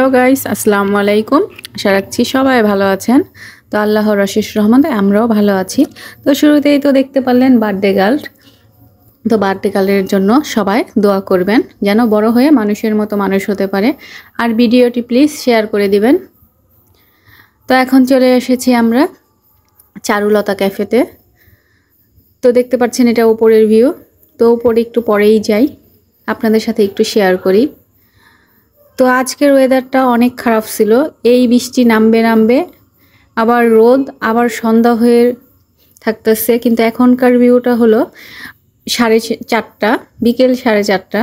Hello guys, আসসালামু আলাইকুম। আশা রাখছি সবাই ভালো আছেন। তো আল্লাহর অশেষ রহমতে আমরাও ভালো আছি। তো শুরুতেই তো দেখতে পারলেন বার্থডে গার্ল। তো বার্থডে গার্লের জন্য সবাই দোয়া করবেন যেন বড় হয়ে মানুষের মতো মানুষ হতে পারে। আর ভিডিওটি প্লিজ শেয়ার করে দিবেন। তো এখন চলে এসেছি আমরা চারুলতা ক্যাফেতে। তো দেখতে পাচ্ছেন এটা উপরের ভিউ। তো উপরে একটু পরেই যাই, আপনাদের সাথে একটু শেয়ার করি। তো আজকের ওয়েদারটা অনেক খারাপ ছিল। এই বৃষ্টি নামবে নামবে, আবার রোদ, আবার সন্ধ্যা হয়ে থাকতেছে। কিন্তু এখনকার ভিউটা হলো 4:30, বিকেল 4:30।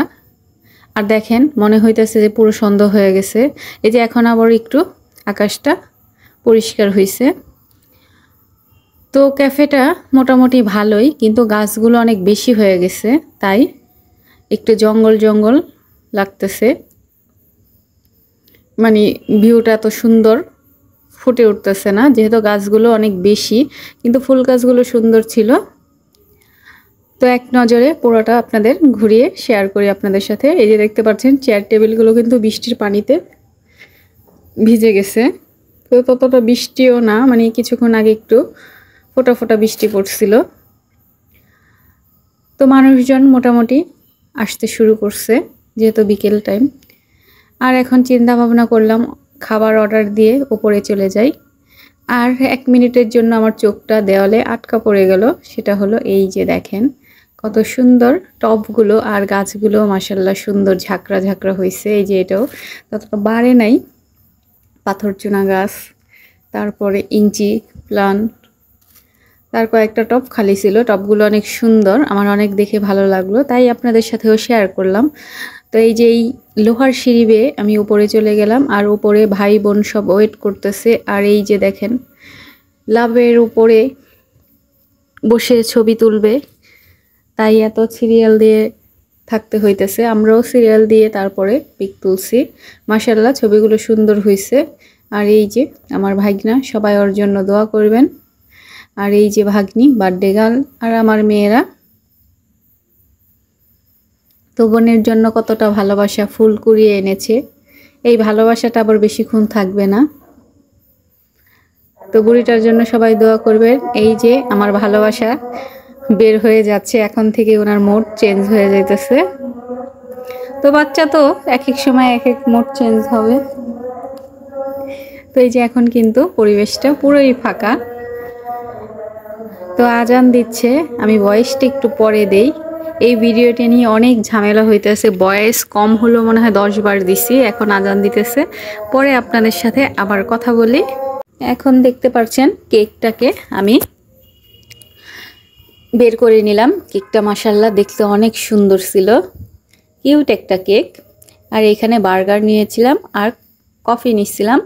আর দেখেন মনে হইতেছে যে পুরো সন্ধ্যা হয়ে গেছে। এই যে এখন আবার একটু আকাশটা পরিষ্কার হয়েছে। তো ক্যাফেটা মোটামুটি ভালোই, কিন্তু গাছগুলো অনেক বেশি হয়ে গেছে, তাই একটু জঙ্গল জঙ্গল লাগতেছে। মানে ভিউটা এত সুন্দর ফুটে উঠতেছে না, যেহেতু গাছগুলো অনেক বেশি, কিন্তু ফুল গাছগুলো সুন্দর ছিল। তো এক নজরে পুরোটা আপনাদের ঘুরিয়ে শেয়ার করি আপনাদের সাথে। এই যে দেখতে পাচ্ছেন চেয়ার টেবিলগুলো কিন্তু বৃষ্টির পানিতে ভিজে গেছে। তো ততটা বৃষ্টিও না, মানে কিছুক্ষণ আগে একটু ফোঁটা ফোঁটা বৃষ্টি পড়ছিল। তো মানুষজন মোটামুটি আসতে শুরু করছে, যেহেতু বিকেল টাইম। আর এখন চিন্তা ভাবনা করলাম খাবার অর্ডার দিয়ে উপরে চলে যাই। আর 1 মিনিটের জন্য আমার চোখটা দেওয়ালে আটকা পড়ে গেল। সেটা হলো এই যে দেখেন কত সুন্দর টবগুলো আর গাছগুলো, মাশাআল্লাহ সুন্দর ঝাঁকড়া ঝাঁকড়া হয়েছে। এই যে এটাও ততটা বাড়ে নাই, পাথরচুনা গাছ, তারপরে ইঞ্চি প্লান্ট, তার কয়েকটা টব খালি ছিল। টবগুলো অনেক সুন্দর, আমার অনেক দেখে ভালো লাগলো, তাই আপনাদের সাথেও শেয়ার করলাম। তো এই যে এই লোহার সিঁড়ি বেয়ে আমি উপরে চলে গেলাম, আর উপরে ভাই বোন সব ওয়েট করতেছে। আর এই যে দেখেন লাভের উপরে বসে ছবি তুলবে, তাই এত সিরিয়াল দিয়ে থাকতে হইতেছে। আমরাও সিরিয়াল দিয়ে তারপরে পিক তুলছি। মাশাআল্লাহ ছবিগুলো সুন্দর হয়েছে। আর এই যে আমার ভাগনা, সবাই ওর জন্য দোয়া করবেন। আর এই যে ভাগ্নি বার্থডে গার্ল, আর আমার মেয়েরা। তো বোনের জন্য কতটা ভালোবাসা ফুল কুড়িয়ে এনেছে। এই ভালোবাসাটা আবার বেশিক্ষণ থাকবে না। তো বুড়িটার জন্য সবাই দোয়া করবেন। এই যে আমার ভালোবাসা বের হয়ে যাচ্ছে, এখন থেকে ওনার মুড চেঞ্জ হয়ে যাইতেছে। তো বাচ্চা তো এক এক সময় এক এক মুড চেঞ্জ হবে। তো এই যে এখন কিন্তু পরিবেশটা পুরোই ফাঁকা। তো আজান দিচ্ছে, আমি ভয়েসটা একটু পরে দেই। এই ভিডিওটি নিয়ে অনেক ঝামেলা হইতেছে, ভয়েস কম হলো মনে হয় 10 বার দিছি। এখন আজান দিতেছে, পরে আপনাদের সাথে আবার কথা বলি। এখন দেখতে পাচ্ছেন কেকটাকে আমি বের করে নিলাম। কেকটা মাশাআল্লাহ দেখতে অনেক সুন্দর ছিল, কিউট একটা কেক। আর এখানে বার্গার নিয়েছিলাম আর কফি নিচ্ছিলাম,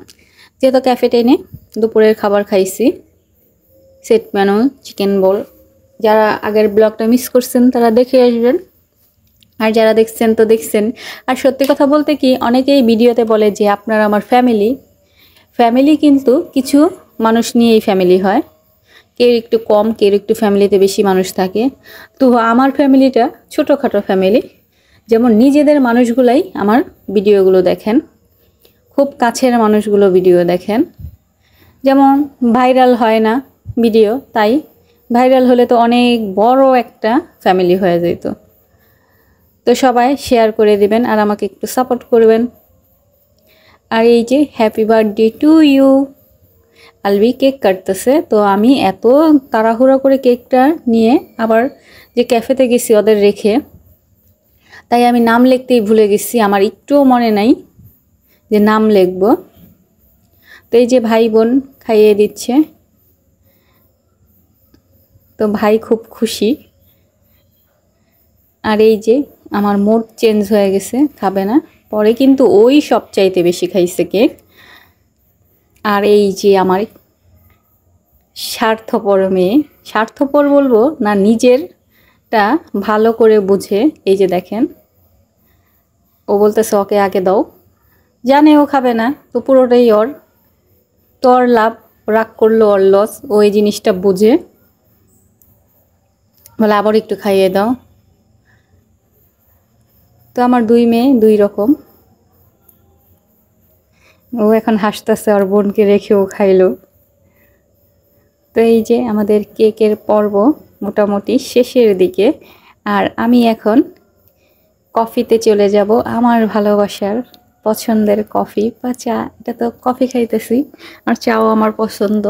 যেহেতু ক্যাফেতে এনে দুপুরের খাবার খাইছি। সেট মেনু চিকেন বল। যারা আগের ব্লগটা মিস করছেন তারা দেখে আসবেন, আর যারা দেখছেন তো দেখছেন। আর সত্যি কথা বলতে কি, অনেকেই ভিডিওতে বলে যে আপনারা আমার ফ্যামিলি, কিন্তু কিছু মানুষ নিয়েই ফ্যামিলি হয়। কেউ একটু কম, কেউ একটু ফ্যামিলিতে বেশি মানুষ থাকে। তো আমার ফ্যামিলিটা ছোটোখাটো ফ্যামিলি। যেমন নিজেদের মানুষগুলাই আমার ভিডিওগুলো দেখেন, খুব কাছের মানুষগুলো ভিডিও দেখেন। যেমন ভাইরাল হয় না ভিডিও, তাই ভাইরাল হলে তো অনেক বড় একটা ফ্যামিলি হয়ে যেত। তো সবাই শেয়ার করে দিবেন আর আমাকে একটু সাপোর্ট করবেন। আর এই যে হ্যাপি বার্থডে টু ইউ, আলবি কেক কাটতেছে। তো আমি এত তাড়াহুড়া করে কেকটা নিয়ে আবার যে ক্যাফেতে গেছি ওদের রেখে, তাই আমি নাম লিখতেই ভুলে গেছি। আমার একটুও মনে নাই যে নাম লিখব। তো এই যে ভাই বোন খাইয়ে দিচ্ছে, তো ভাই খুব খুশি। আর এই যে আমার মুড চেঞ্জ হয়ে গেছে, খাবে না, পরে কিন্তু ওই সবচাইতে বেশি খাইছে কেক। আর এই যে আমার স্বার্থপর মেয়ে, স্বার্থপর বলবো না, নিজেরটা ভালো করে বুঝে। এই যে দেখেন ও বলতেছে ওকে আগে দাও, জানে ও খাবে না, তো পুরোটাই ওর। তো ওর লাভ, রাগ করলো ওর লস, ও এই জিনিসটা বুঝে বলে আবার একটু খাইয়ে দাও। তো আমার 2 মেয়ে 2 রকম। ও এখন হাসতেছে, ওর বোনকে রেখেও খাইলো। তো এই যে আমাদের কেকের পর্ব মোটামুটি শেষের দিকে, আর আমি এখন কফিতে চলে যাব। আমার ভালোবাসার পছন্দের কফি বা চা, এটা তো কফি খাইতেছি আর চাও আমার পছন্দ।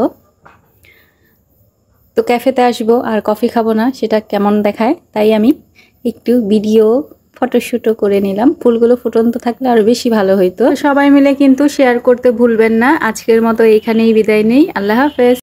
তো ক্যাফেতে আসবো আর কফি খাবো না, সেটা কেমন দেখায়, তাই আমি একটু ভিডিও ফটোশ্যুটও করে নিলাম। ফুলগুলো ফুটন্ত থাকলে আরো বেশি ভালো হইতো। সবাই মিলে কিন্তু শেয়ার করতে ভুলবেন না। আজকের মতো এইখানেই বিদায় নেই। আল্লাহ হাফেজ।